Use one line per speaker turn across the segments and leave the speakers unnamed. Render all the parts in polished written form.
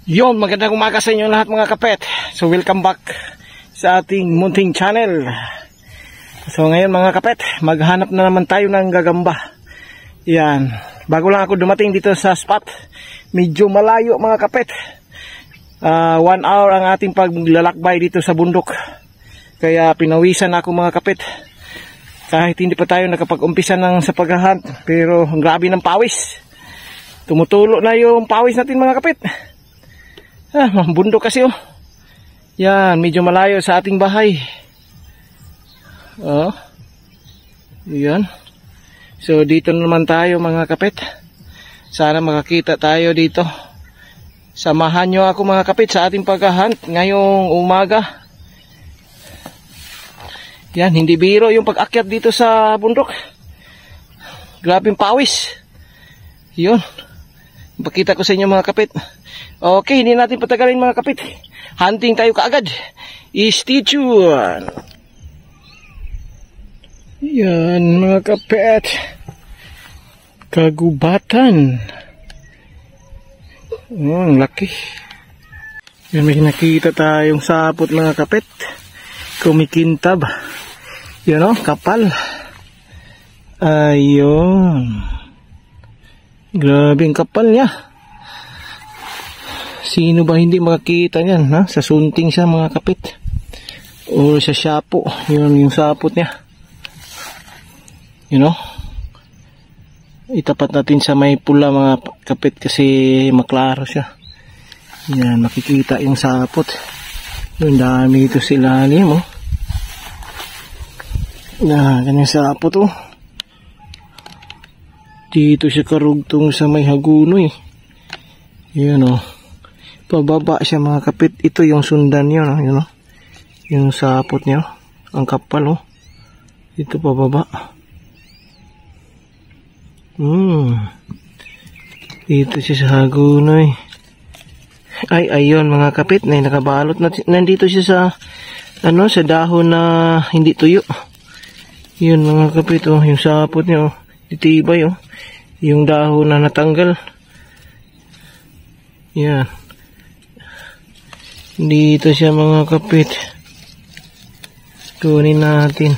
Yon, magandang umaga sa inyo lahat mga kapet. So welcome back sa ating munting channel. So ngayon mga kapet, maghanap na naman tayo ng gagamba. Yan, bago lang ako dumating dito sa spot. Medyo malayo mga kapet. 1 hour ang ating paglalakbay dito sa bundok. Kaya pinawisan ako mga kapet. Kahit hindi pa tayo nakapag-umpisa sa paghahunt, pero grabe ng pawis. Tumutulo na yung pawis natin mga kapet. Bundok kasi oh. Yan, medyo malayo sa ating bahay. Oh. Yan. So dito naman tayo mga kapet. Sana makakita tayo dito. Samahan nyo ako mga kapet sa ating paghahunt ngayong umaga. Yan, hindi biro yung pag-akyat dito sa bundok. Grabing pawis. Yun. Pakita ko sa inyo mga kapit. Okay, hindi natin patagalin mga kapit. Hunting tayo kaagad. Stay tuned. Yan mga kapit. Kagubatan. Oh, ang laki. Yan, may nakita tayong sapot mga kapit. Kumikintab. Yan o, kapal. Ayun. Grabe ang kapal niya. Sino ba hindi makakita niyan, ha? Sa sunting siya mga kapit. O sa shapo. Yun yung sapot niya. You know? Itapat natin sa may pula mga kapit kasi maklaro siya. Yan, makikita yung sapot. Yung dami ito sa ilalim, oh. Yan, kanyang sapot, oh. Dito siya karugtong sa may hagunoy. Yan o. Pababa siya mga kapit. Ito yung sundan niya. No? Yan o. Yung sapot niya. Ang kapal o. Dito pababa. Dito siya sa hagunoy. Ay, ayun mga kapit. Nakabalot na. Nandito siya sa sa dahon na hindi tuyo. Yun mga kapit o. Yung sapot niya o. Ditibay o. Yung dahon na natanggal. Yan. Dito siya mga kapit. Kunin natin.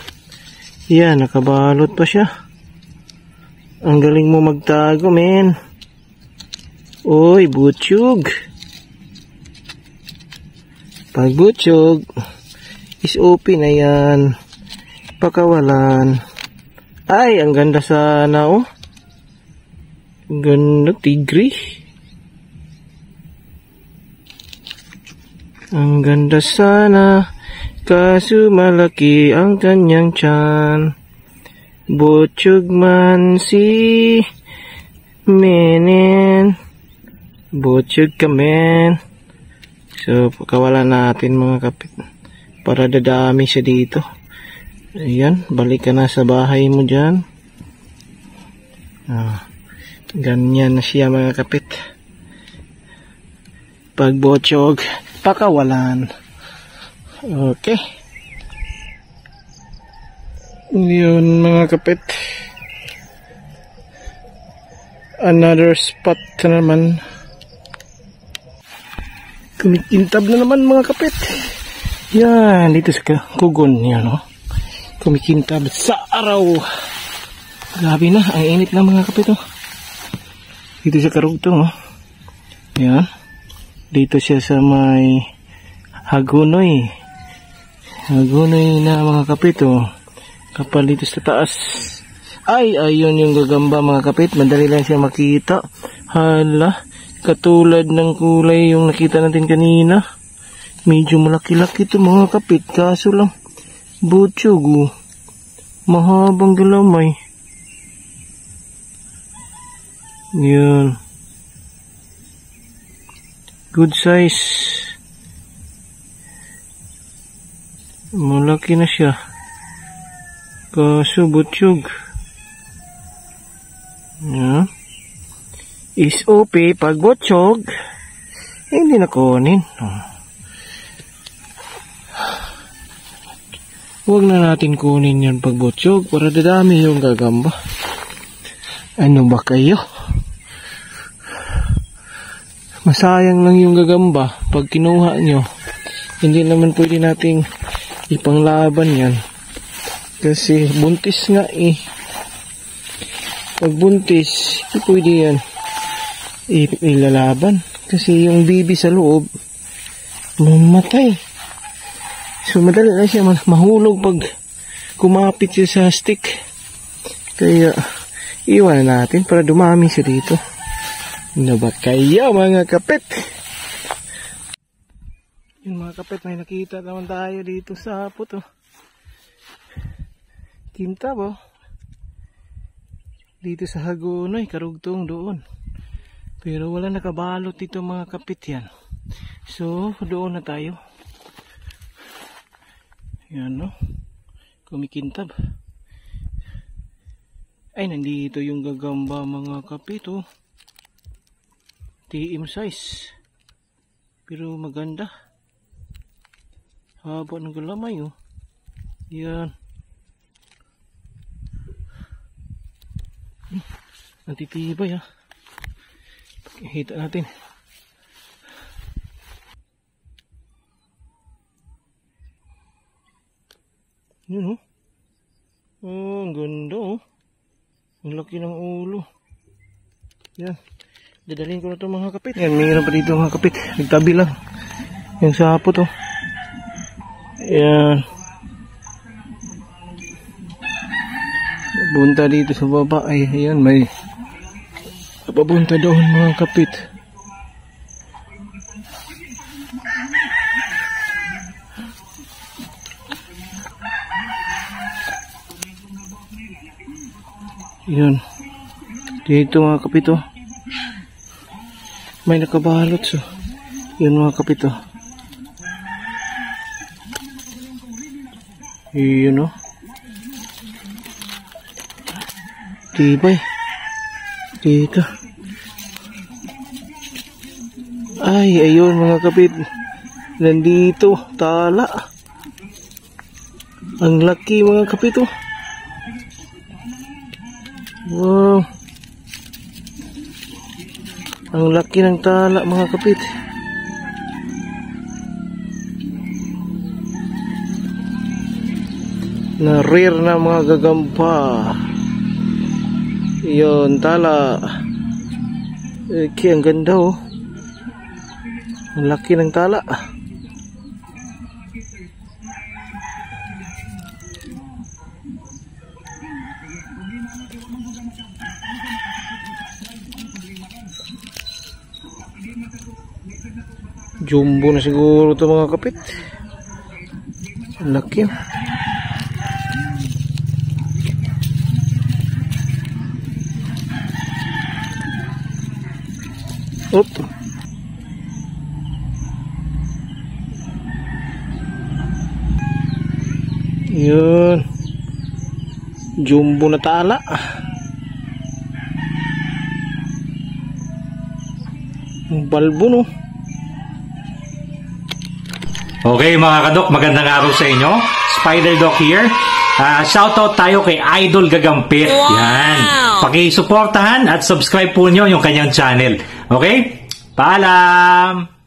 Yan, nakabalot pa siya. Ang galing mo magtago, men. Oy, butsyog. Pag butsyog is open na yan. Pakawalan. Ay, ang ganda sana oh. Ganda, tigre. Ang ganda sana, kaso malaki ang kanyang tiyan. Butsyog man si menen. Butsyog ka men. So, pakawalan natin mga kapit. Para dadami siya dito. Ayan, balik ka na sa bahay mo dyan. Ganyan na siya mga kapit. Pag butsyog, pakawalan. Okay. Yun mga kapit. Another spot na naman. Kumikintab na naman mga kapit. Yan, dito sa kugon. Yan o. Kumikintab sa araw. Grabe na, ang init na mga kapit oh. Dito siya karugtong oh. Yan. Dito siya sa may hagunoy. Hagunoy na mga kapit oh. Kapal dito sa taas. Ay, ayun yung gagamba mga kapit. Madali lang siya makita. Hala, katulad ng kulay yung nakita natin kanina. Medyo malaki-laki ito mga kapit. Kaso lang, butsyog oh. Mahabang galamay. Yan. Good size. Malaki na siya. Kaso butsyog. Yan. Is okay pag butsyog. Hindi na kunin. Huwag na natin kunin yan pag butsyog para dadami yung gagamba. Ano ba kayo? masayang lang yung gagamba pag kinuha nyo. Hindi naman pwede nating ipanglaban yan. Kasi buntis nga eh. Pag buntis, hindi pwede yan ilalaban. Kasi yung bibi sa loob, mamatay. So madali na siya mahulog pag kumapit siya sa stick. Kaya iwan natin para dumami siya dito. Ano ba kaya mga kapit? Yung mga kapit, may nakita naman tayo dito sa hapot. Kintab oh. Dito sa Hagonoy, karugtong doon. Pero wala nakabalot dito mga kapit yan. So doon na tayo. Yan no. Kumikintab. Ay nandito yung gagamba mga kapit oh. TM size. Pero maganda. Haba ng galamay oh. Yan. Natitibay ha. Pakihita natin. Yun oh. Oh, ang ganda oh. Ang laki ng ulo. Yan. Dadalhin ko na ito mga kapit. Yan, mayroon pa dito mga kapit. Nagtabi lang. Yung sapot oh. Yan. Punta dito sa baba. Ay, ayan, may papunta doon mga kapit. Yan. Dito mga kapit oh. May nakabalot so. Yan mga kapit oh. Yun oh. Tibay. Dito. Ay, ayun mga kapit. Nandito, tala. Ang laki mga kapit oh. Wow. Ang laki ng tala mga kapit. Na rare na mga gagamba. Yun, tala. Okay, ang ganda oh. Ang laki ng tala. Jumbo na siguro ito mga kapit. Ang laki oh. Up. Yun. Jumbo na tala. Ang balbo no.
Okay mga kadok, magandang araw sa inyo. Spider Doc here. Shoutout tayo kay Idol Gagampit. Wow! Yan. Pakisuportahan at subscribe po nyo yung kanyang channel. Okay? Paalam!